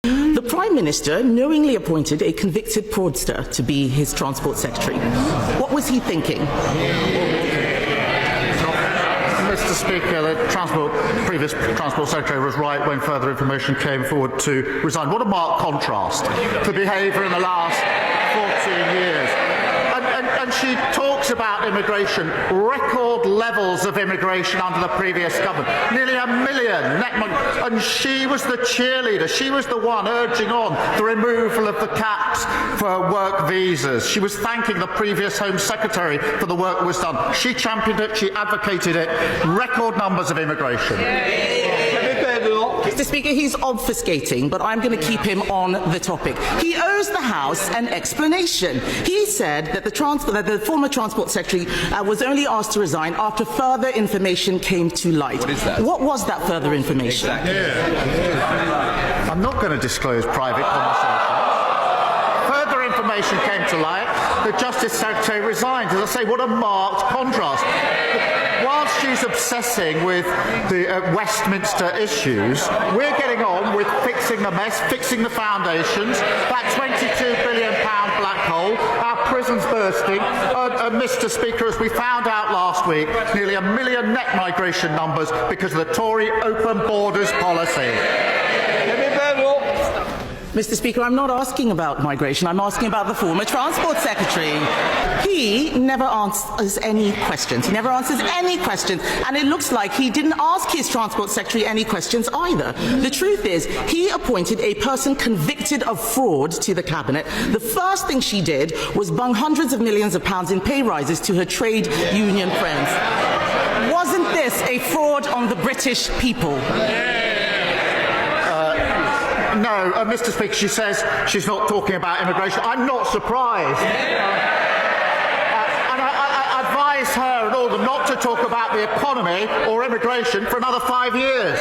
The Prime Minister knowingly appointed a convicted fraudster to be his Transport Secretary. What was he thinking? Mr. Speaker, the previous Transport Secretary was right when further information came forward to resign. What a marked contrast to behaviour in the last 14 years. And she talks about immigration, record levels of immigration under the previous government, nearly 1 million and she was the cheerleader. She was the one urging on the removal of the caps for work visas. She was thanking the previous Home Secretary for the work that was done. She championed it, she advocated it. Record numbers of immigration. Mr. Speaker, he's obfuscating, but I'm going to keep him on the topic. He owes the House an explanation. He said that the former Transport Secretary was only asked to resign after further information came to light. What is that? What was that further information? Exactly. I'm not going to disclose private conversations. Further information came to light. The Justice Secretary resigned. As I say, what a marked contrast. Whilst she's obsessing with the Westminster issues, we're getting on with fixing the mess, fixing the foundations, that £22 billion black hole, our prisons bursting. Mr. Speaker, as we found out last week, nearly 1 million net migration numbers because of the Tory open borders policy. Mr. Speaker, I'm not asking about migration. I'm asking about the former Transport Secretary. He never answers any questions. He never answers any questions. And it looks like he didn't ask his Transport Secretary any questions either. The truth is, he appointed a person convicted of fraud to the Cabinet. The first thing she did was bung hundreds of millions of pounds in pay rises to her trade union friends. Wasn't this a fraud on the British people? No, Mr. Speaker, she says she's not talking about immigration. I'm not surprised. And I advise her and all of them not to talk about the economy or immigration for another 5 years.